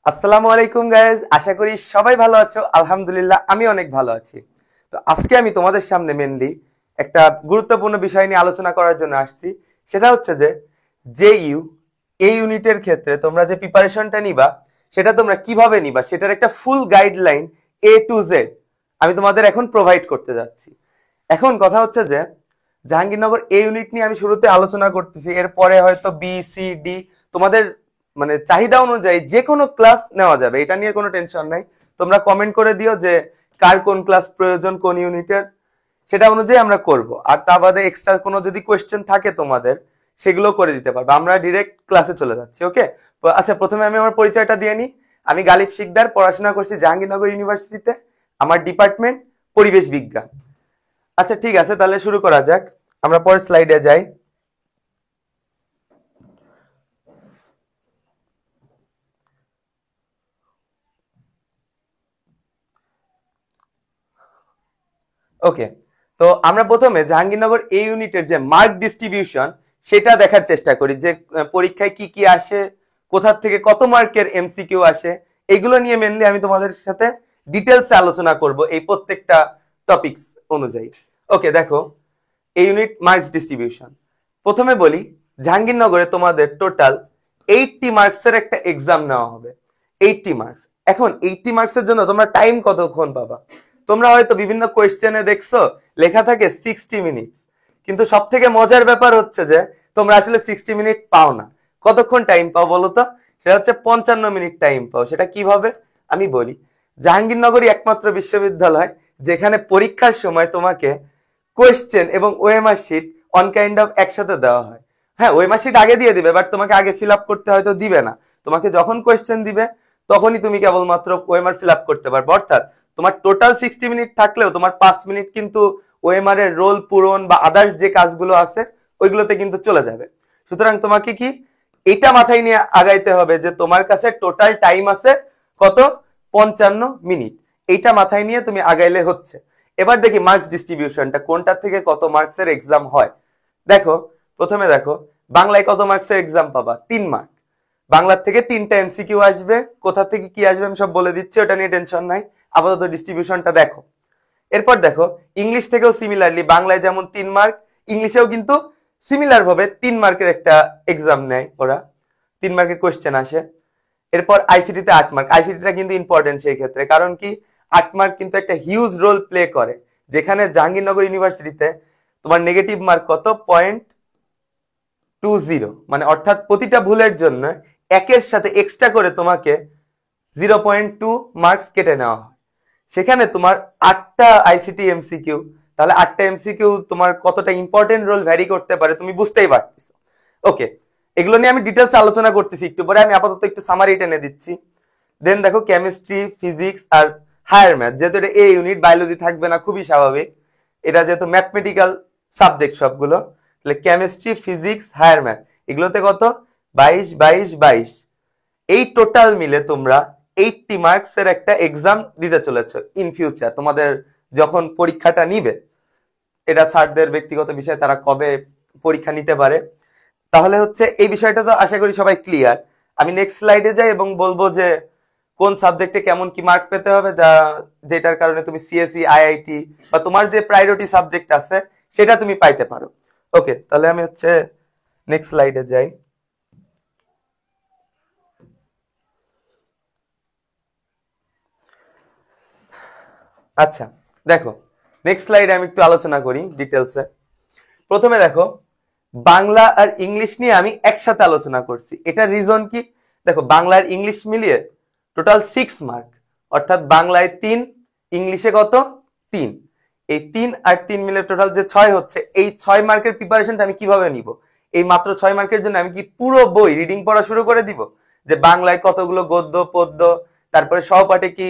আসসালামু আলাইকুম গাইজ, আশা করি সবাই ভালো আছো। আলহামদুলিল্লাহ আমি অনেক ভালো আছি। তো আজকে আমি তোমাদের সামনে মেনলি একটা গুরুত্বপূর্ণ বিষয় নিয়ে আলোচনা করার জন্য আসছি। সেটা হচ্ছে যে জেইউ এই ইউনিটের ক্ষেত্রে তোমরা যে প্রিপারেশনটা নিবা সেটা তোমরা কিভাবে নিবা সেটার একটা ফুল গাইডলাইন A to Z আমি তোমাদের এখন প্রোভাইড করতে যাচ্ছি। এখন কথা হচ্ছে যে জাহাঙ্গীরনগর এ ইউনিট নিয়ে আমি শুরুতে আলোচনা করতেছি, এরপরে হয়তো B, C, D তোমাদের মানে চাহিদা অনুযায়ী যে কোনো ক্লাস নেওয়া যাবে, এটা নিয়ে কোনো টেনশন নাই। তোমরা কমেন্ট করে দিও যে কার কোন ক্লাস প্রয়োজন কোন ইউনিটের, সেটা অনুযায়ী আমরা করব। আর তা বাদে এক্সট্রা কোনো যদি কোয়েশ্চেন থাকে তোমাদের সেগুলো করে দিতে পারবে। আমরা ডিরেক্ট ক্লাসে চলে যাচ্ছি। ওকে, আচ্ছা, প্রথমে আমি আমার পরিচয়টা দিয়ে নিই। আমি গালিব শিকদার, পড়াশোনা করছি জাহাঙ্গীরনগর ইউনিভার্সিটিতে। আমার ডিপার্টমেন্ট পরিবেশ বিজ্ঞান। আচ্ছা ঠিক আছে, তাহলে শুরু করা যাক। আমরা পরের স্লাইডে যাই। ওকে, তো আমরা প্রথমে জাহাঙ্গীরনগর এই ইউনিটের যে মার্ক ডিস্ট্রিবিউশন সেটা দেখার চেষ্টা করি, যে পরীক্ষায় কি কি আসে, কোথা থেকে কত মার্কের এমসিকিউ আসে, এগুলো নিয়ে মেনলি আমি তোমাদের সাথে ডিটেলসে আলোচনা করব এই প্রত্যেকটা টপিকস অনুযায়ী। ওকে, দেখো এই ইউনিট মার্কস ডিস্ট্রিবিউশন। প্রথমে বলি, জাহাঙ্গীরনগরে তোমাদের টোটাল 80 মার্কসের একটা এক্সাম নেওয়া হবে। 80 মার্কস। এখন 80 মার্কসের জন্য তোমরা টাইম কতক্ষণ পাবা? তোমরা হয়তো বিভিন্ন কোয়েশ্চেনে দেখছো লেখা থাকে 60 মিনিটস, কিন্তু সব থেকে মজার ব্যাপার হচ্ছে যে তোমরা আসলে 60 মিনিট পাও না। কতক্ষণ টাইম পাও বলো তো? সেটা হচ্ছে 55 মিনিট টাইম পাও। সেটা কিভাবে আমি বলি। জাহাঙ্গীরনগরই একমাত্র বিশ্ববিদ্যালয় যেখানে পরীক্ষার সময় তোমাকে কোয়েশ্চেন এবং OMR sheet one kind of একসাথে দেওয়া হয়। হ্যাঁ, ওএমআর শিট আগে দিয়ে দিবে, বাট তোমাকে আগে ফিল আপ করতে হয়তো দিবে না। তোমাকে যখন কোয়েশ্চেন দিবে তখনই তুমি কেবলমাত্র ওএমআর ফিল আপ করতে পারবে। অর্থাৎ তোমার টোটাল 60 মিনিট থাকলেও তোমার 5 মিনিট কিন্তু ওএমআর এর রোল পূরণ বা আদার্স যে কাজগুলো আছে ওইগুলোতে কিন্তু চলে যাবে। সুতরাং তোমাকে কি এটা মাথায় নিয়ে আগাইতে হবে যে তোমার কাছে টোটাল টাইম আছে কত? 55 মিনিট। এইটা মাথায় নিয়ে তুমি আগাইলে হচ্ছে। এবার দেখি মার্কস ডিস্ট্রিবিউশনটা কোনটা থেকে কত মার্কসের এক্সাম হয়। দেখো, প্রথমে দেখো বাংলায় কত মার্কসের এক্সাম পাবা? 3 মার্ক। বাংলার থেকে 3টা এমসিকিউ আসবে। কোথা থেকে কি আসবে আমি সব বলে দিচ্ছি, ওটা নিয়ে টেনশন নাই। আপাতত ডিস্ট্রিবিউশনটা দেখো। এরপর দেখো ইংলিশ থেকেও সিমিলারলি, বাংলায় যেমন 3 মার্ক, ইংলিশেও কিন্তু সিমিলার ভাবে 3 মার্কের একটা এক্সাম নেয় ওরা। 3 মার্কের কোয়েশ্চেন আসে। এরপর আইসিটিতে 8 মার্ক। আইসিটিটা কিন্তু ইম্পর্টেন্ট সেই ক্ষেত্রে, কারণ কি 8 মার্ক কিন্তু একটা হিউজ রোল প্লে করে। যেখানে জাহাঙ্গীরনগর ইউনিভার্সিটিতে তোমার নেগেটিভ মার্ক কত? 0.20, মানে অর্থাৎ প্রতিটা ভুলের জন্য একের সাথে এক্সট্রা করে তোমাকে 0.2 মার্কস কেটে নেওয়া হয়। সেখানে তোমার 8টা আইসিটি এমসিকিউ, তাহলে 8টা এমসিকিউ তোমার কতটা ইম্পর্টেন্ট রোল ভ্যারি করতে পারে তুমি বুঝতেই পারতেছো। ওকে, এগুলো নিয়ে আমি ডিটেলস আলোচনা করতেছি একটু পরে। আমি আপাতত একটু সামারি টেনে দিচ্ছি। দেন দেখো কেমিস্ট্রি, ফিজিক্স আর হায়ার ম্যাথ, যেহেতু এটা এ ইউনিট, বায়োলজি থাকবে না, খুবই স্বাভাবিক। এটা যেহেতু ম্যাথমেটিক্যাল সাবজেক্ট সবগুলো, তাহলে কেমিস্ট্রি, ফিজিক্স, হায়ার ম্যাথ এগুলোতে কত? 22 22 22। এই টোটাল মিলে তোমরা 80 মার্কস এর একটা এক্সাম দিতে চলেছো ইন ফিউচার। তোমাদের যখন পরীক্ষাটা নিবে, এটা স্যারদের ব্যক্তিগত বিষয়, তারা কবে পরীক্ষা নিতে পারে। তাহলে হচ্ছে এই বিষয়টা তো আশা করি সবাই ক্লিয়ার। আমি নেক্সট স্লাইডে যাই এবং বলবো যে কোন সাবজেক্টে কেমন কি মার্ক পেতে হবে, যেটার কারণে তুমি সিএসসি, আইআইটি বা তোমার যে প্রায়োরিটি সাবজেক্ট আছে সেটা তুমি পাইতে পারো। ওকে, তাহলে আমি হচ্ছে নেক্সট স্লাইডে যাই। আচ্ছা দেখো, নেক্সট স্লাইডে আমি একটু আলোচনা করি ডিটেলসে। প্রথমে দেখো বাংলা আর ইংলিশ নিয়ে আমি একসাথে আলোচনা করছি। এটা রিজন কি? দেখো বাংলা আর ইংলিশ মিলিয়ে টোটাল 6 মার্ক, অর্থাৎ বাংলায় 3, ইংলিশে কত? 3। এই 3 আর 3 মিলে টোটাল যে 6 হচ্ছে, এই 6 মার্কের প্রিপারেশনটা আমি কিভাবে নিব? এই মাত্র 6 মার্কের জন্য আমি কি পুরো বই রিডিং পড়া শুরু করে দিব? যে বাংলায় কতগুলো গদ্য পদ্য, তারপরে সহপাঠে কি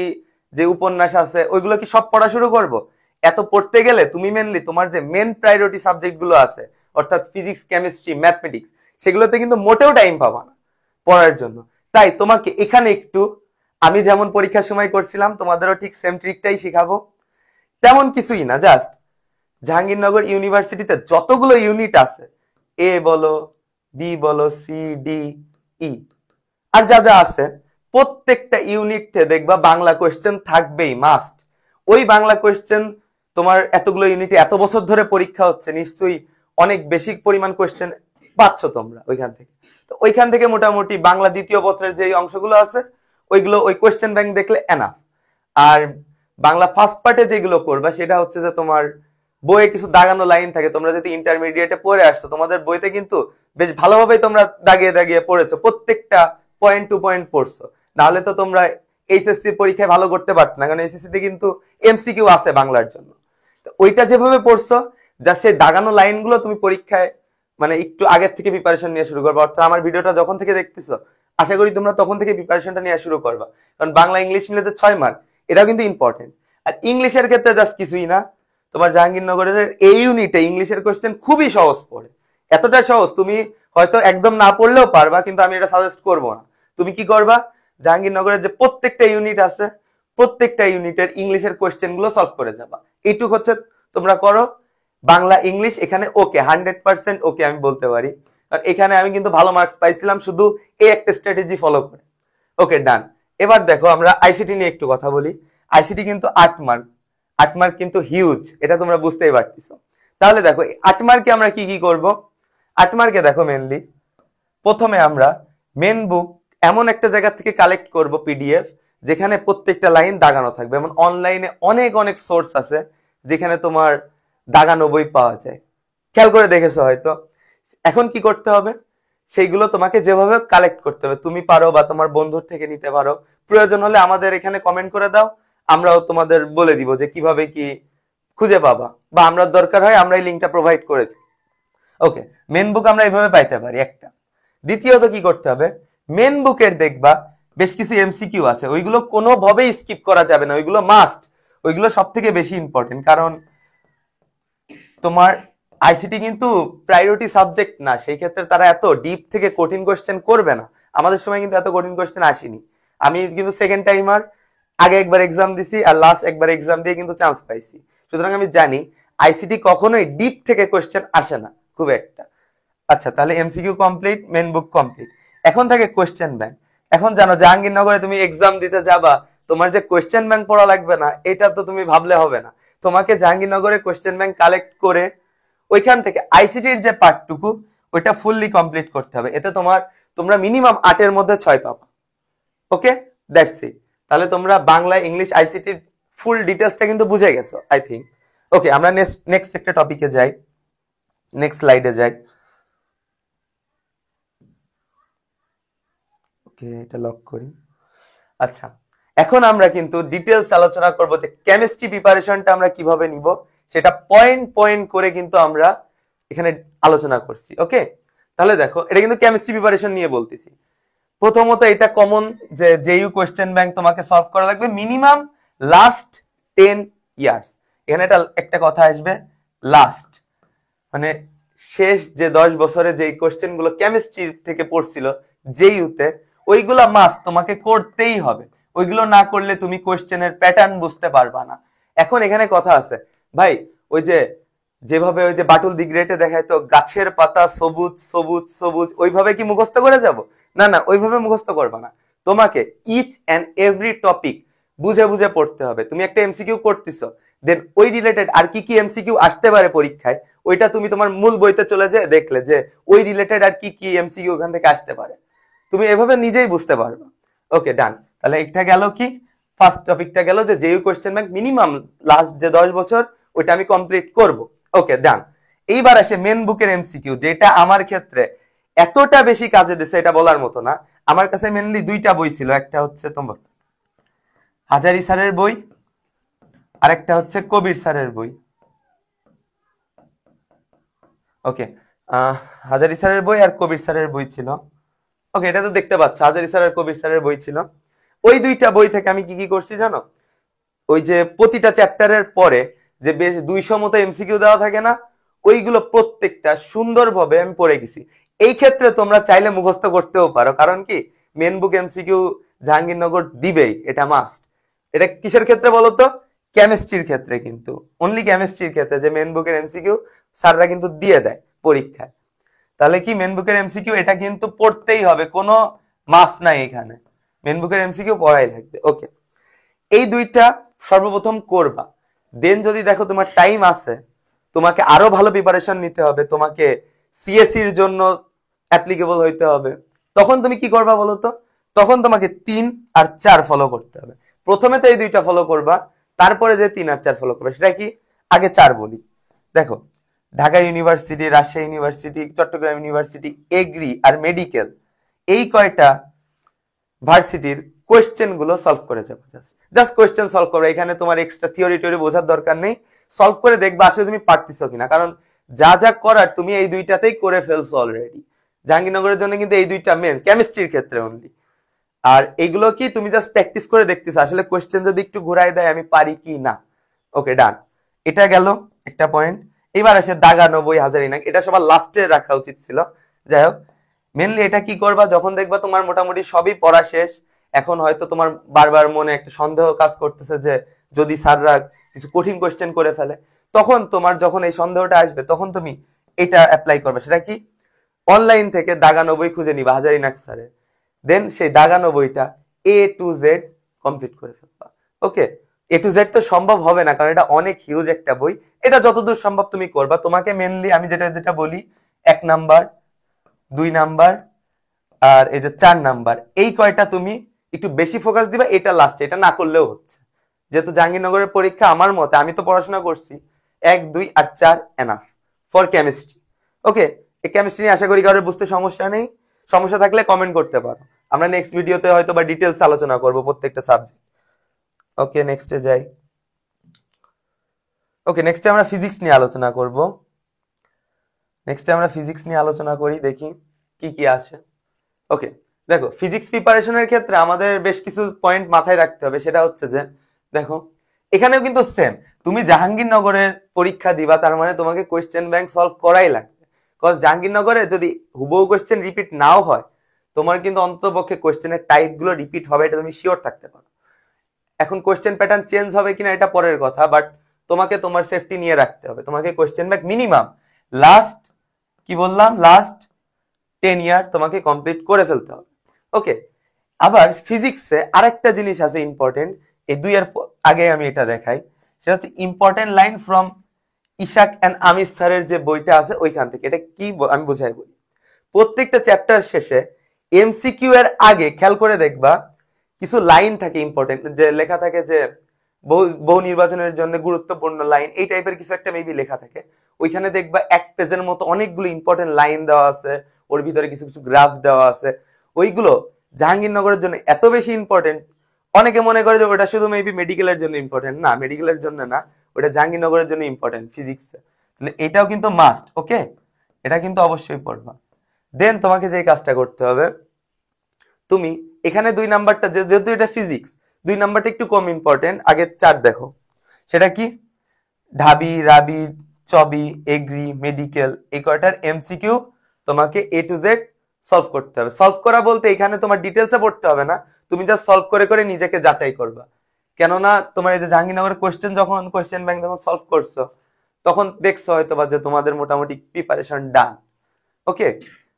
যে উপন্যাস আছে ওইগুলো কি সব পড়া শুরু করব? এত পড়তে গেলে তুমি মেনলি তোমার যে মেন প্রায়োরিটি সাবজেক্ট গুলো আছে, অর্থাৎ ফিজিক্স, কেমিস্ট্রি, ম্যাথমেটিক্স, সেগুলোতে কিন্তু মোটেও টাইম পাবা না পড়ার জন্য। তাই তোমাকে এখানে একটু, আমি যেমন পরীক্ষার সময় করছিলাম তোমাদেরও ঠিক সেম ট্রিকটাই শিখাবো। তেমন কিছুই না, জাস্ট জাহাঙ্গীরনগর ইউনিভার্সিটিতে যতগুলো ইউনিট আছে, এ বলো, বি বলো, সি, ডি, ই আর যা যা আছে, প্রত্যেকটা ইউনিটে দেখবা বাংলা কোয়েশ্চেন থাকবেই, মাস্ট। ওই বাংলা কোয়েশ্চেন তোমার এতগুলো ইউনিটে এত বছর ধরে পরীক্ষা হচ্ছে, নিশ্চয়ই অনেক বেশি পরিমাণ কোয়েশ্চেন পাচ্ছ তোমরা ওইখান থেকে। তো ওইখান থেকে মোটামুটি বাংলা দ্বিতীয় পত্রের যে অংশগুলো আছে ওইগুলো ওই কোয়েশ্চেন ব্যাংক দেখলে এনাফ। আর বাংলা ফার্স্ট পার্টে যেগুলো করবা সেটা হচ্ছে যে তোমার বইয়ে কিছু দাগানো লাইন থাকে, তোমরা যদি ইন্টারমিডিয়েটে পড়ে আসছো তোমাদের বইতে কিন্তু বেশ ভালোভাবেই তোমরা দাগিয়ে দাগিয়ে পড়েছো, প্রত্যেকটা পয়েন্ট টু পয়েন্ট পড়ছো। নাহলে তো তোমরা এইচএসসি পরীক্ষায় ভালো করতে পারতো না, কারণ এইচএসসি তে কিন্তু এমসিকিউ আছে বাংলার জন্য। ওইটা যেভাবে পড়ছো, যা সেই দাগানো লাইনগুলো তুমি পরীক্ষায় মানে একটু আগের থেকে প্রিপারেশন নিয়ে শুরু করবা। অর্থাৎ আমার ভিডিওটা যখন থেকে দেখতেছো আশা করি তোমরা তখন থেকে প্রিপারেশনটা নিয়ে শুরু করবা, কারণ বাংলা ইংলিশ মিলে যে 6 মার্ক এটাও কিন্তু ইম্পর্টেন্ট। আর ইংলিশের ক্ষেত্রে জাস্ট কিছুই না, তোমার জাহাঙ্গীরনগরের এই ইউনিটে ইংলিশের কোশ্চেন খুবই সহজ পড়ে, এতটা সহজ তুমি হয়তো একদম না পড়লেও পারবা, কিন্তু আমি এটা সাজেস্ট করবো না। তুমি কি করবা, জাহাঙ্গীরনগরের যে প্রত্যেকটা ইউনিট আছে প্রত্যেকটা ইউনিটের ইংলিশের কোয়েশ্চেন গুলো সলভ করে যাবা। এইটুক হচ্ছে তোমরা করো। বাংলা ইংলিশ এখানে ওকে, 100% ওকে আমি বলতে পারি, কারণ এখানে আমি কিন্তু ভালো মার্কস পাইছিলাম শুধু এই একটা স্ট্র্যাটেজি ফলো করে। ওকে ডান। এবার দেখো আমরা আইসিটি নিয়ে একটু কথা বলি। আইসিটি কিন্তু 8 মার্ক, 8 মার্ক কিন্তু হিউজ, এটা তোমরা বুঝতেই পারতেছো। তাহলে দেখো 8 মার্কে আমরা কি কি করব। 8 মার্কে দেখো মেনলি প্রথমে আমরা মেন বুক এমন একটা জায়গা থেকে কালেক্ট করব পিডিএফ, যেখানে প্রত্যেকটা লাইন দাগানো থাকবে। এমন অনলাইনে অনেক অনেক সোর্স আছে যেখানে তোমার দাগানো বই পাওয়া যায়, খেয়াল করে দেখেছো হয়তো। এখন কি করতে হবে, সেইগুলো তোমাকে যেভাবে কালেক্ট করতে হবে, তুমি পারো বা তোমার বন্ধুর থেকে নিতে পারো, প্রয়োজন হলে আমাদের এখানে কমেন্ট করে দাও, আমরাও তোমাদের বলে দিব যে কিভাবে কি খুঁজে পাবা, বা আমরা দরকার হয় আমরা এই লিঙ্কটা প্রোভাইড করেছি। ওকে, মেন বুক আমরা এইভাবে পাইতে পারি একটা। দ্বিতীয়ত কি করতে হবে, মেন বুকের দেখবা বেশ কিছু এমসিকিউ আছে, ওইগুলো কোনোভাবেই স্কিপ করা যাবে না, ওইগুলো মাস্ট, ওইগুলো সব থেকে বেশি ইম্পর্টেন্ট। কারণ তোমার আইসিটি কিন্তু প্রায়োরিটি সাবজেক্ট না, সেই ক্ষেত্রে তারা এত ডিপ থেকে কঠিন কোয়েশ্চেন করবে না। আমাদের সময় কিন্তু এত কঠিন কোয়েশ্চেন আসেনি। আমি কিন্তু সেকেন্ড টাইমার, আগে একবার এক্সাম দিছি আর লাস্ট একবার এক্সাম দিয়ে কিন্তু চান্স পাইছি, সুতরাং আমি জানি আইসিটি কখনোই ডিপ থেকে কোয়েশ্চেন আসে না খুব একটা। আচ্ছা, তাহলে এমসিকিউ কমপ্লিট, মেন বুক কমপ্লিট। এখন থাকে কোয়েশ্চেন ব্যাংক। এখন জানো জাহাঙ্গীরনগরে তুমি এক্সাম দিতে যাবা, তোমার যে কোয়েশ্চেন ব্যাংক পড়া লাগবে না এটা তো তুমি ভাবলে হবে না। তোমাকে জাহাঙ্গীরনগরে কোয়েশ্চেন ব্যাংক কালেক্ট করে ওইখান থেকে আইসিটির যে পার্টটুকু ওইটা ফুললি কমপ্লিট করতে হবে। এতে তোমরা মিনিমাম 8-এর মধ্যে 6 পাবা। ওকে, দ্যাটস ইট। তাহলে তোমরা বাংলা ইংলিশ আইসিটির ফুল ডিটেলসটা কিন্তু বুঝে গেছো আই থিঙ্ক। ওকে, আমরা নেক্সট একটা টপিকে যাই, নেক্সট স্লাইডে যাই। ওকে, এটা লক করি। আচ্ছা, এখন আমরা কিন্তু ডিটেলস আলোচনা করব যে কেমিস্ট্রি প্রিপারেশনটা আমরা কিভাবে নিব, সেটা পয়েন্ট পয়েন্ট করে কিন্তু আমরা এখানে আলোচনা করছি। ওকে, তাহলে দেখো এটা কিন্তু কেমিস্ট্রি প্রিপারেশন নিয়ে বলতেছি। প্রথমত এটা কমন যে জেইউ কোয়েশ্চেন ব্যাংক তোমাকে সলভ করা লাগবে মিনিমাম লাস্ট 10 ইয়ার্স। এখানে একটা কথা আসবে, লাস্ট মানে শেষ যে 10 বছরে যেই কোয়েশ্চেন গুলো কেমিস্ট্রি থেকে পড়ছিল জেইউতে, ওইগুলা মাস্ট তোমাকে করতেই হবে। ওইগুলো না করলে তুমি কোয়েশ্চেনের প্যাটার্ন বুঝতে পারবা না। এখন এখানে কথা আছে ভাই, ওই যে যেভাবে ওই যে বাটুল দি গ্রেটে দেখায় তো গাছের পাতা সবুজ সবুজ সবুজ, ওইভাবে কি মুখস্থ করে যাব? না না, ওইভাবে মুখস্থ করবা না। তোমাকে ইচ এন্ড এভরি টপিক বুঝে বুঝে পড়তে হবে। তুমি একটা এমসিকিউ করতেছো, দেন ওই রিলেটেড আর কি কি এমসিকিউ আসতে পারে পরীক্ষায়, ওইটা তুমি তোমার মূল বইতে চলে যে দেখলে যে ওই রিলেটেড আর কি কি এমসিকিউ ওখান থেকে আসতে পারে, তুমি এভাবে নিজেই বুঝতে পারবে। ওকে ডান। তাহলে এটা গেল কি, ফার্স্ট টপিকটা গেল যে JU question bank minimum last যে 10 বছর ওইটা আমি কমপ্লিট করব। ওকে ডান। এইবার আসে মেন বুকের এমসিকিউ, যেটা আমার ক্ষেত্রে এতটা বেশি কাজে দিছে এটা বলার মতো না। আমার কাছে মেনলি দুইটা বই ছিল, একটা হচ্ছে তোমার হাজারি স্যারের বই, আরেকটা হচ্ছে কবির স্যারের বই। ওকে, হাজারি স্যারের বই আর কবির স্যারের বই ছিল। ওকে, এটা তো দেখতে পাচ্ছ হাজারি স্যার আর কবির স্যারের বই ছিল। ওই দুইটা বই থেকে আমি কি কি করছি জানো, ওই যে প্রতিটা চ্যাপ্টারের পরে যে বেশ 200 মতো এমসিকিউ দেওয়া থাকে না, ওইগুলো প্রত্যেকটা সুন্দরভাবে আমি পড়ে গেছি। এই ক্ষেত্রে তোমরা চাইলে মুখস্থ করতেও পারো, কারণ কি মেন বুক এমসিকিউ জাহাঙ্গীরনগর দিবেই, এটা মাস্ট। এটা কিসের ক্ষেত্রে বলতো, কেমিস্ট্রির ক্ষেত্রে, কিন্তু অনলি কেমিস্ট্রির ক্ষেত্রে যে মেন বুকের এমসিকিউ স্যাররা কিন্তু দিয়ে দেয় পরীক্ষায়। তাহলে কি মেন বুকের এমসিকিউ এটা কিন্তু পড়তেই হবে, কোনো মাফ নাই এখানে। মেন বুকের এমসিকিউ পড়াই লাগবে। ওকে, এই দুইটা সর্বপ্রথম করবা। দেন যদি দেখো তোমার টাইম আছে, তোমাকে আরো ভালো প্রিপারেশন নিতে হবে, তোমাকে সিএসসির জন্য অ্যাপ্লিকেবল হইতে হবে, তখন তুমি কি করবা বলো তো? তখন তোমাকে 3 আর 4 ফলো করতে হবে। প্রথমে তো এই দুইটা ফলো করবা, তারপরে যে 3 আর 4 ফলো করবে সেটা কি? আগে 4 বলি। দেখো, Dhaka university, Rajshahi university, Chittagong university, agri আর মেডিকেল, এই কয়টা ভার্সিটির কোয়েশ্চেন গুলো সলভ করে যাবে। জাস্ট কোয়েশ্চেন সলভ করবে, এখানে তোমার এক্সট্রা থিওরি টিওরি বোঝার দরকার নেই। সলভ করে দেখবা আসলে তুমি পারতেছো কিনা, কারণ যা যা করার তুমি এই দুইটাতেই করে ফেলছো অলরেডি। জাহাঙ্গীরনগরের জন্য কিন্তু এই দুইটা মেন, কেমিস্ট্রির ক্ষেত্রে অনলি। আর এগুলো কি তুমি জাস্ট প্র্যাকটিস করে দেখতেছো আসলে কোয়েশ্চেন যদি একটু ঘুরাই দেয় আমি পারি কি না। ওকে, ডান। এটা গেল একটা পয়েন্ট। এবার আসে দাগা 90 হাজারিনাগ, এটা সবার লাস্টে রাখা উচিত ছিল। যাই হোক, মেনলি এটা কি করবা, যখন দেখবা তোমার মোটামুটি সবই পড়া শেষ, এখন হয়তো তোমার বারবার মনে একটা সন্দেহ কাজ করতেছে যে যদি স্যাররা কিছু কঠিন কোয়েশ্চেন করে ফেলে, তখন তোমার যখন এই সন্দেহটা আসবে তখন তুমি এটা অ্যাপ্লাই করবে। সেটা কি? অনলাইন থেকে দাগা 90 খুঁজে নিবা হাজারিনাগ স্যারের, দেন সেই দাগা 90টা A to Z কমপ্লিট করে ফেলবা। ওকে, A to Z তো সম্ভব হবে না, কারণ এটা অনেক হিউজ একটা বই। এটা যতদূর সম্ভব তুমি করবা। তোমাকে মেনলি আমি যেটা যেটা বলি, 1 নাম্বার, 2 নাম্বার আর এই যে 4 নাম্বার, এই কয়টা তুমি একটু বেশি ফোকাস দিবা। এটা লাস্টে, এটা না করলেও হচ্ছে, যেহেতু জাহাঙ্গীরনগরের পরীক্ষা আমার মতে, আমি তো পড়াশোনা করছি, 1, 2 আর 4 এনাফ ফর কেমিস্ট্রি। ওকে, এই কেমিস্ট্রি নিয়ে আশা করি কারোর বুঝতে সমস্যা নেই। সমস্যা থাকলে কমেন্ট করতে পারো, আমরা নেক্সট ভিডিওতে হয়তো বা ডিটেলস আলোচনা করব প্রত্যেকটা সাবজেক্ট। ওকে, নেক্সটে যাই। ওকে, নেক্সটে আমরা ফিজিক্স নিয়ে আলোচনা করব। নেক্সটে আমরা ফিজিক্স নিয়ে আলোচনা করি, দেখি কি কি আছে। ওকে, দেখো, ফিজিক্স প্রিপারেশনের ক্ষেত্রে আমাদের বেশ কিছু পয়েন্ট মাথায় রাখতে হবে। সেটা হচ্ছে যে, দেখো, এখানেও কিন্তু সেম, তুমি জাহাঙ্গীরনগরে পরীক্ষা দিবা, তার মানে তোমাকে কোয়েশ্চেন ব্যাংক সলভ করাই লাগবে। কজ জাহাঙ্গীরনগরে যদি হুবহু কোয়েশ্চেন রিপিট নাও হয়, তোমার কিন্তু অন্ততপক্ষে কোয়েশ্চেনের টাইপ গুলো রিপিট হবে, এটা তুমি শিওর থাকতে পারো। এখন কোয়েশ্চেন প্যাটার্ন চেঞ্জ হবে কিনা এটা পরের কথা, বাট তোমাকে তোমার সেফটি নিয়ে রাখতে হবে। তোমাকে কোয়েশ্চেন ব্যাংক মিনিমাম লাস্ট, কি বললাম, লাস্ট 10 ইয়ার তোমাকে কমপ্লিট করে ফেলতে হবে। ওকে, আবার ফিজিক্সে আরেকটা জিনিস আছে ইম্পর্টেন্ট, এই 2 এর আগে আমি এটা দেখাই। সেটা হচ্ছে important line from Ishaq and Amir স্যারের যে বইটা আছে ওইখান থেকে। এটা কি আমি বোঝাই বলি, প্রত্যেকটা চ্যাপ্টার শেষে এমসিকিউ এর আগে খেয়াল করে দেখবা কিছু লাইন থাকে ইম্পর্টেন্ট, যে লেখা থাকে যে বহু নির্বাচনের জন্য গুরুত্বপূর্ণ লাইন, এই টাইপের কিছু একটা মেবি লেখা থাকে। ওইখানে দেখবা 1 পেজের মতো অনেকগুলো ইম্পর্টেন্ট লাইন দেওয়া আছে, ওর ভিতরে কিছু কিছু গ্রাফ দেওয়া আছে। ওইগুলো জাহাঙ্গীরনগরের জন্য এত বেশি ইম্পর্টেন্ট, অনেকে মনে করে যে ওটা শুধু মেবি মেডিকেলের জন্য ইম্পর্টেন্ট। না, মেডিকেলের জন্য না, ওটা জাহাঙ্গীরনগরের জন্য ইম্পর্টেন্ট ফিজিক্সে। তাহলে এটাও কিন্তু মাস্ট। ওকে, এটা কিন্তু অবশ্যই পড়বা। দেন তোমাকে যে কাজটা করতে হবে, তুমি এখানে 2 নাম্বারটা, যেহেতু এটা ফিজিক্স, 2 নাম্বারটা একটু কম ইম্পর্টেন্ট, আগে 4 দেখো। সেটা কি? ঢাবি, রাবি, চবি, এগ্রি, মেডিকেল, এই কয়টার এমসিকিউ তোমাকে A to Z সলভ করতে হবে। সলভ করা বলতে এখানে তোমার ডিটেলসে পড়তে হবে না, তুমি জাস্ট সলভ করে করে নিজেকে যাচাই করবা। কেননা তোমার এই যে জাহাঙ্গীরনগরের কোয়েশ্চেন ব্যাংক যখন সলভ করছো, তখন দেখছো হয়তো বা যে তোমাদের মোটামুটি প্রিপারেশন ডান। ওকে,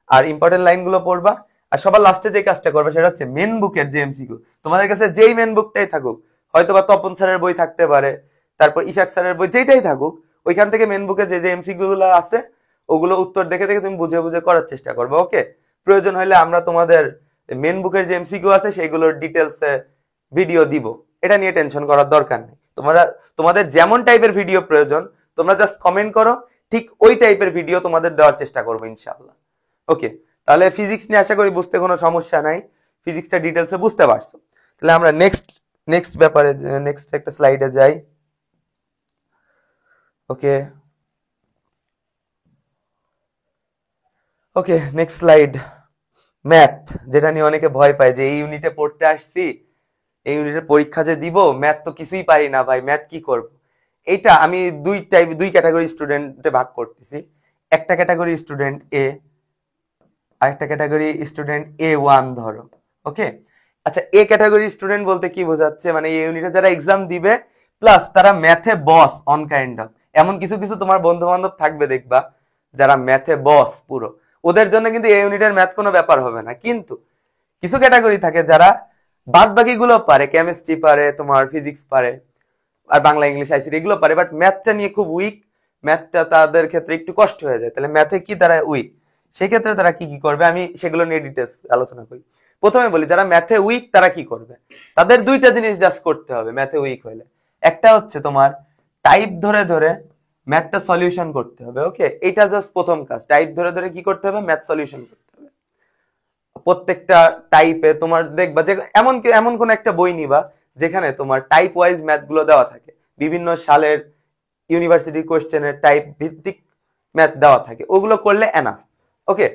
আর ইম্পর্টেন্ট লাইনগুলো পড়বা। আর সবার লাস্টে যে কাজটা করবে সেটা হচ্ছে মেন বুকের যে এমসিকিউ, তোমাদের কাছে যেই মেন বুকটাই থাকুক, হয়তো বা তপন স্যারের বই থাকতে পারে, তারপর ইশাক স্যারের বই, যেটাই থাকুক, ওইখান থেকে মেন বুকে যে যে এমসিকিউ গুলো আছে ওগুলো উত্তর দেখে দেখে তুমি বুঝে বুঝে করার চেষ্টা করবে। ওকে, প্রয়োজন হলে আমরা তোমাদের মেন বুকের যে এমসিকিউ আছে সেইগুলোর ডিটেলসে ভিডিও দিব, এটা নিয়ে টেনশন করার দরকার নেই। তোমাদের যেমন টাইপের ভিডিও প্রয়োজন তোমরা জাস্ট কমেন্ট করো, ঠিক ওই টাইপের ভিডিও তোমাদের দেওয়ার চেষ্টা করবো ইনশাআল্লাহ। ওকে, তাহলে ফিজিক্স নিয়ে আশা করি বুঝতে কোনো সমস্যা নাই, ফিজিক্সটা ডিটেলসে বুঝতে পারছো। তাহলে আমরা নেক্সট ব্যাপারে, নেক্সট একটা স্লাইডে যাই। ওকে, ওকে, নেক্সট স্লাইড। ম্যাথ, যেটা নিয়ে অনেকে ভয় পায় যে এই ইউনিটে পড়তে আসছি, এই ইউনিটের পরীক্ষা যে দিব, ম্যাথ তো কিছুই পারি না ভাই, ম্যাথ কি করব। এইটা আমি দুই ক্যাটাগরি স্টুডেন্টে ভাগ করতেছি। একটা ক্যাটাগরি স্টুডেন্ট এ, আরেকটা ক্যাটাগরি স্টুডেন্ট A1 ধরো। ওকে, আচ্ছা, এ ক্যাটাগরি স্টুডেন্ট বলতে কি বোঝাচ্ছে, মানে এই ইউনিটে যারা এক্সাম দিবে প্লাস তারা ম্যাথে বস অন কাইন্ড অফ, এমন কিছু কিছু তোমার বন্ধু বান্ধব থাকবে দেখবা যারা ম্যাথে বস পুরো, ওদের জন্য কিন্তু এই ইউনিটের ম্যাথ কোনো ব্যাপার হবে না। কিন্তু কিছু ক্যাটাগরি থাকে যারা বাদ বাকিগুলো পারে, কেমিস্ট্রি পারে, তোমার ফিজিক্স পারে, আর বাংলা ইংলিশ আইসিটি এগুলো পারে, বাট ম্যাথটা নিয়ে খুব উইক, ম্যাথটা তাদের ক্ষেত্রে একটু কষ্ট হয়ে যায়। তাহলে ম্যাথে কি তারা উইক, সেক্ষেত্রে তারা কি কি করবে আমি সেগুলো নিয়ে ডিটেলস আলোচনা করি। প্রথমে বলি যারা ম্যাথে উইক তারা কি করবে। তাদের দুইটা জিনিস জাস্ট করতে হবে ম্যাথে উইক হলে। একটা হচ্ছে তোমার টাইপ ধরে ধরে ম্যাথটা সলিউশন করতে হবে। ওকে, এটা জাস্ট প্রথম কাজ। টাইপ ধরে ধরে কি করতে হবে, ম্যাথ সলিউশন করতে হবে। প্রত্যেকটা টাইপে তোমার দেখবা যে এমন কোন একটা বই নিবা যেখানে তোমার টাইপ ওয়াইজ ম্যাথ গুলো দেওয়া থাকে, বিভিন্ন সালের ইউনিভার্সিটি কোশ্চেনের টাইপ ভিত্তিক ম্যাথ দেওয়া থাকে, ওগুলো করলে এনাফ। ওকে,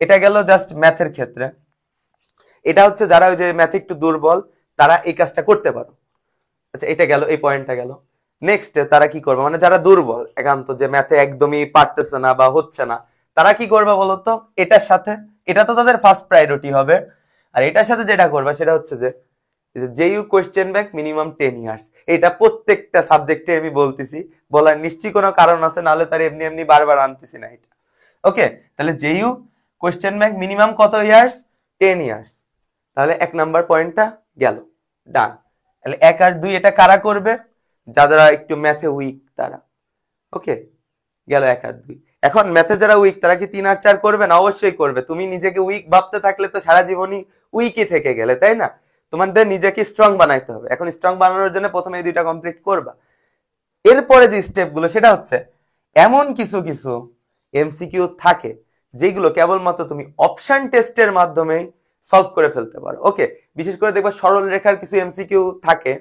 এটা গেল জাস্ট ম্যাথের ক্ষেত্রে। এটা হচ্ছে যারা ওই যে ম্যাথে একটু দুর্বল তারা এই কাজটা করতে পারো। আচ্ছা, এটা গেল, এই পয়েন্টটা গেল। নেক্সট তারা কি করবে, মানে যারা দুর্বল একান্ত, যে ম্যাথে একদমই পারতেছে না বা হচ্ছে না, তারা কি করবে বলতো, এটার সাথে, এটা তো তাদের ফার্স্ট প্রায়োরিটি হবে। আর এটার সাথে যেটা করবে সেটা হচ্ছে যে JU question bank minimum 10 years. এটা প্রত্যেকটা সাবজেক্টে আমি বলতেছি, বলার নিশ্চয়ই কোনো কারণ আছে, নাহলে তার এমনি এমনি বারবার আনতেছি না এটা। ওকে, তাহলে জেইউ কোয়েশ্চেন ব্যাংক মিনিমাম কত ইয়ার্স, 10 ইয়ার্স। তাহলে 1 নাম্বার পয়েন্টটা গেল, ডান। তাহলে 1 আর 2 এটা কারা করবে, যারা একটু ম্যাথে উইক তারা। ওকে, গেল 1 আর 2। এখন ম্যাথে যারা উইক তারা কি 3 আর 4 করবে না? অবশ্যই করবে। তুমি নিজেকে উইক ভাবতে থাকলে তো সারা জীবনই উইকই থেকে গেলে, তাই না? তোমাদের নিজেকে স্ট্রং বানাইতে হবে। এখন স্ট্রং বানানোর জন্য প্রথমে এই দুইটা কমপ্লিট করবা। এরপরে যে স্টেপ গুলো সেটা হচ্ছে এমন কিছু কিছু এমসিকিউ থাকে যেগুলো কেবলমাত্র তুমি অপশন টেস্টের মাধ্যমে সলভ করে ফেলতে পারো। ওকে, বিশেষ করে দেখবা সরল রেখার কিছু এমসিকিউ থাকে,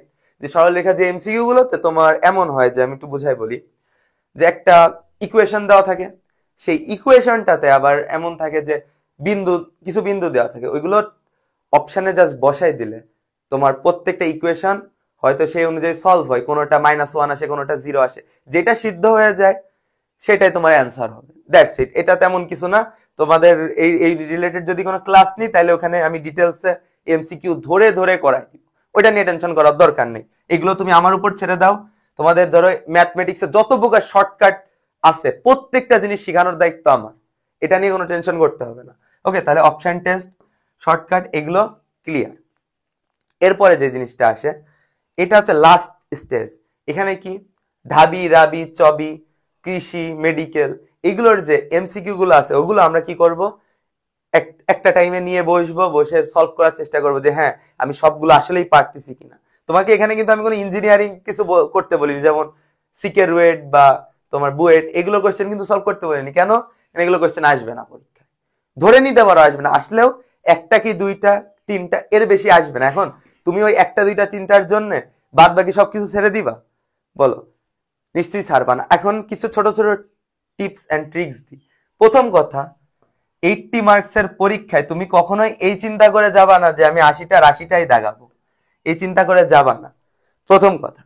যে সরল রেখা যে এমসিকিউ গুলোতে তোমার এমন হয়, যে আমি একটু বুঝাই বলি, যে একটা ইকুয়েশন দেওয়া থাকে, সেই ইকুয়েশনটাতে আবার এমন থাকে যে কিছু বিন্দু দেওয়া থাকে, ওইগুলো অপশনে জাস্ট বসাই দিলে তোমার প্রত্যেকটা ইকুয়েশন হয়তো সেই অনুযায়ী সলভ হয়, কোনোটা -1 আসে, কোনোটা 0 আসে, যেটা সিদ্ধ হয়ে যায় সেটাই তোমার অ্যান্সার হবে। That's it. এটা তেমন কিছু না। তোমাদের এই রিলেটেড যদি কোনো ক্লাস নিই তাহলে ওখানে আমি ডিটেলসে এমসিকিউ ধরে ধরে করাই দিব, ওইটা নিয়ে টেনশন করার দরকার নেই। এগুলো তুমি আমার উপর ছেড়ে দাও। তোমাদের ধরো ম্যাথমেটিক্সে যত প্রকার শর্টকাট আছে প্রত্যেকটা জিনিস শেখানোর দায়িত্ব আমার, এটা নিয়ে কোনো টেনশন করতে হবে না। ওকে, তাহলে অপশন টেস্ট, শর্টকাট এগুলো ক্লিয়ার। এরপরে যে জিনিসটা আসে এটা হচ্ছে লাস্ট স্টেজ। এখানে কি ঢাবি, রাবি, চবি, কৃষি, মেডিকেল, এগুলোর যে এমসিকিউ গুলো আছে ওগুলো আমরা কি করব, একটা টাইমে নিয়ে বসবো, বসে সলভ করার চেষ্টা করবো যে হ্যাঁ আমি সবগুলো আসলেই পারতেছি কিনা। তোমাকে এখানে কিন্তু আমি কোনো ইঞ্জিনিয়ারিং কিছু করতে বলিনি, যেমন সিকের রুয়েট বা তোমার বুয়েট, এগুলো কোশ্চেন কিন্তু সলভ করতে বলিনি। কেন? এগুলো কোশ্চেন আসবে না পরীক্ষায়, ধরে নিতে পারো আসবে না, আসলেও একটা কি দুইটা তিনটা, এর বেশি আসবে না। এখন তুমি ওই একটা দুইটা তিনটার জন্য বাদ বাকি সবকিছু ছেড়ে দিবা? বলো, নিশ্চয়ই ছাড়বা না। এখন কিছু ছোট ছোট টিপস এন্ড ট্রিক্স দিই। প্রথম কথা, 80 মার্কসের পরীক্ষায় তুমি কখনোই এই চিন্তা করে যাবা না যে আমি 80টার 80টাই দাগাবো, এই চিন্তা করে যাবা না, প্রথম কথা।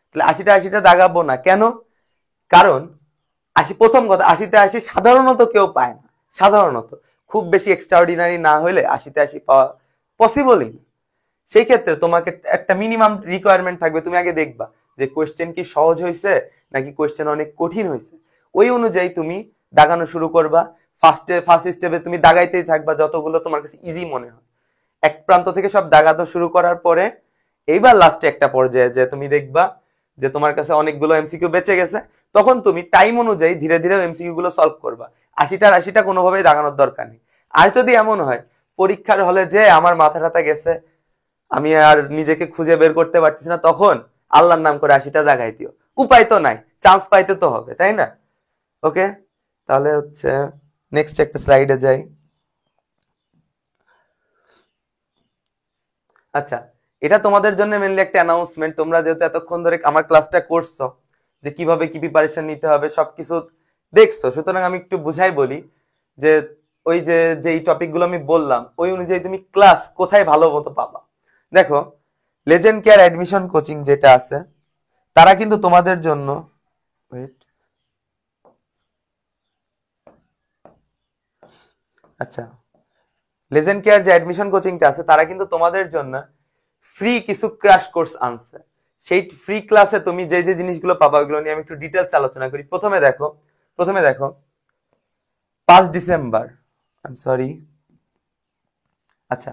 তাহলে 80টা দাগাবো না কেন? কারণ প্রথম কথা, 80 সাধারণত কেউ পায় না। সাধারণত খুব বেশি এক্সট্রাঅর্ডিনারি না হলে 80 পাওয়া পসিবলই না। সেই ক্ষেত্রে তোমাকে একটা মিনিমাম রিকোয়ারমেন্ট থাকবে। তুমি আগে দেখবা যে কোয়েশ্চেন কি সহজ হয়েছে নাকি কোয়েশ্চেন অনেক কঠিন হয়েছে, ওই অনুযায়ী তুমি দাগানো শুরু করবা। ফার্স্ট স্টেপে তুমি দাগাইতেই থাকবা যতগুলো তোমার কাছে ইজি মনে হয়। এক প্রান্ত থেকে সব দাগানো শুরু করার পরে এইবার লাস্টে একটা পর্যায়ে যে তুমি দেখবা যে তোমার কাছে অনেকগুলো এমসিকিউ বেঁচে গেছে, তখন তুমি টাইম অনুযায়ী ধীরে ধীরে এমসিকিউ গুলো সলভ করবা। 80টা কোনোভাবেই দাগানোর দরকার নেই। আর যদি এমন হয় পরীক্ষার হলে যে আমার মাথা টাথা গেছে, আমি আর নিজেকে খুঁজে বের করতে পারতেছি না, তখন আল্লাহর নাম করে 80টা দাগাই দিও। উপায় তো নাই, চান্স পাইতে তো হবে, তাই না? ওকে, তাহলে হচ্ছে নেক্সট একটা স্লাইডে যাই। আচ্ছা, এটা তোমাদের জন্য মেনলি একটা অ্যানাউন্সমেন্ট। তোমরা যেহেতু এতক্ষণ ধরে আমার ক্লাসটা করছো, যে কিভাবে কি প্রিপারেশন নিতে হবে সবকিছু দেখছো, সুতরাং আমি একটু বুঝাই বলি যে ওই যে এই টপিক গুলো আমি বললাম ওই অনুযায়ী তুমি ক্লাস কোথায় ভালো মতো পাবা। দেখো, লেজেন্ড কেয়ার অ্যাডমিশন কোচিং যেটা আছে, তারা কিন্তু তোমাদের জন্য, ওয়েট, আচ্ছা, লেজেন্ড কেয়ার যে অ্যাডমিশন কোচিংটা আছে তারা কিন্তু তোমাদের জন্য ফ্রি কিছু ক্র্যাশ কোর্স আনছে। সেই ফ্রি ক্লাসে তুমি যে যে জিনিসগুলো পাবা ওইগুলো নিয়ে আমি একটু ডিটেলস আলোচনা করি। প্রথমে দেখো 5 ডিসেম্বর, আই এম সরি, আচ্ছা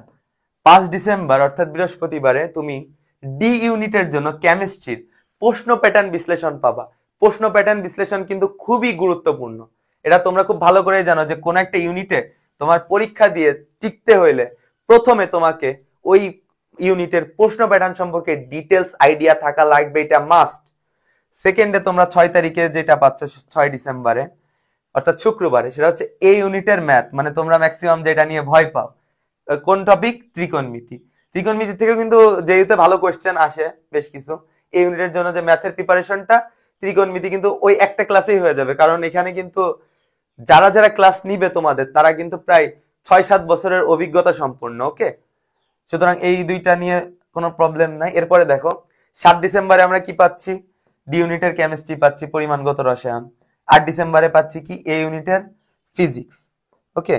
5 ডিসেম্বর অর্থাৎ বৃহস্পতিবারে তুমি ডি ইউনিটের জন্য কেমিস্ট্রির প্রশ্ন প্যাটার্ন বিশ্লেষণ পাবা। প্রশ্ন প্যাটার্ন বিশ্লেষণ কিন্তু খুবই গুরুত্বপূর্ণ। এটা তোমরা খুব ভালো করে জানো যে কোন একটা ইউনিটে তোমার পরীক্ষা দিয়ে টিকতে হইলে প্রথমে তোমাকে ওই ইউনিটের প্রশ্ন প্যাটার্ন সম্পর্কে ডিটেলস আইডিয়া থাকা লাগবে, এটা মাস্ট। সেকেন্ডে তোমরা 6 তারিখে যেটা পাচ্ছ 6 ডিসেম্বরে অর্থাৎ শুক্রবারে, সেটা হচ্ছে এই ইউনিটের ম্যাথ। মানে তোমরা ম্যাক্সিমাম যেটা নিয়ে ভয় পাও, কোন টপিক? ত্রিকোণমিতি। ত্রিকোণমিতি থেকে কিন্তু যেহেতু ভালো কোয়েশ্চেন আসে বেশ কিছু, এই ইউনিটের জন্য যে ম্যাথের প্রিপারেশনটা ত্রিকোণমিতি কিন্তু ওই একটা ক্লাসেই হয়ে যাবে, কারণ এখানে কিন্তু যারা যারা ক্লাস নিবে তোমাদের তারা কিন্তু প্রায় 6-7 বছরের অভিজ্ঞতা সম্পন্ন। ওকে, সুতরাং এই দুইটা নিয়ে কোনো প্রবলেম নাই। এরপরে দেখো 7 ডিসেম্বরে আমরা কি পাচ্ছি? ডি ইউনিটের কেমিস্ট্রি পাচ্ছি, পরিমাণগত রসায়ন। 8 ডিসেম্বরে পাচ্ছি কি? এ ইউনিটের ফিজিক্স। ওকে,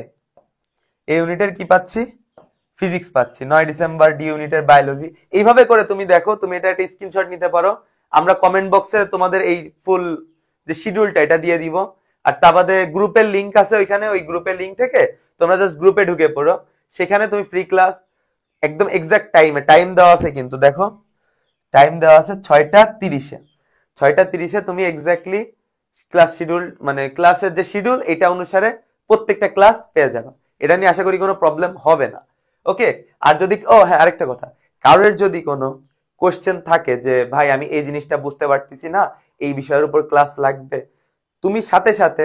এ ইউনিটের কি পাচ্ছি? ফিজিক্স পাচ্ছি। 9 ডিসেম্বর ডি ইউনিটের বায়োলজি। এইভাবে করে তুমি দেখো, তুমি এটা একটা স্ক্রিনশট নিতে পারো। আমরা কমেন্ট বক্সে তোমাদের এই ফুল যে শিডিউলটা এটা দিয়ে দিব। আর তা বাদে গ্রুপের লিংক আছে ওইখানে, ওই গ্রুপের লিংক থেকে তোমরা জাস্ট গ্রুপে ঢুকে পড়ো। সেখানে তুমি ফ্রি ক্লাস একদম এক্সাক্ট টাইমে, টাইম দেওয়া আছে কিন্তু দেখো টাইম দেওয়া আছে 6টা 30-এ। 6টা 30-এ তুমি এক্স্যাক্টলি ক্লাস শিডিউল, মানে ক্লাসের যে শিডিউল এটা অনুসারে প্রত্যেকটা ক্লাস পেয়ে যাবে। এটা নিয়ে আশা করি কোনো প্রবলেম হবে না। ওকে, আর যদি হ্যাঁ আরেকটা কথা, কারোর যদি কোনো কোশ্চেন থাকে যে ভাই আমি এই জিনিসটা বুঝতে পারতেছি না, এই বিষয়ের উপর ক্লাস লাগবে, তুমি সাথে সাথে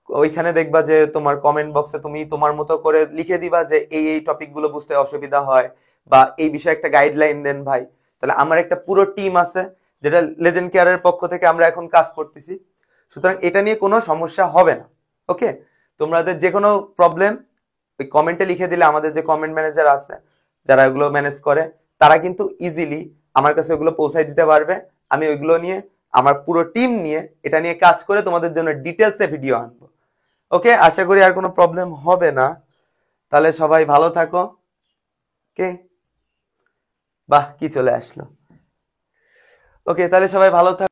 ওইখানে দেখবা যে তোমার কমেন্ট বক্সে তুমি তোমার মতো করে লিখে দিবা যে এই টপিক গুলো বুঝতে অসুবিধা হয় বা এই বিষয়ে একটা গাইডলাইন দেন ভাই। তাহলে আমার একটা পুরো টিম আছে যেটা লেজেন্ড কেয়ারের পক্ষ থেকে আমরা এখন কাজ করতেছি। সুতরাং এটা নিয়ে কোনো সমস্যা হবে না। ওকে, তোমাদের যে কোনো প্রবলেম ওই কমেন্টে লিখে দিলে আমাদের যে কমেন্ট ম্যানেজার আছে যারা এগুলো ম্যানেজ করে তারা কিন্তু ইজিলি আমার কাছে ওগুলো পৌঁছায় দিতে পারবে। আমি ওইগুলো নিয়ে আমার পুরো টিম নিয়ে এটা নিয়ে কাজ করে তোমাদের জন্য ডিটেলসে ভিডিও আনবো। ওকে, আশা করি আর কোনো প্রবলেম হবে না। তাহলে সবাই ভালো থাকো। ওকে, বাহ কি চলে আসলো। ওকে, তাহলে সবাই ভালো থাকো।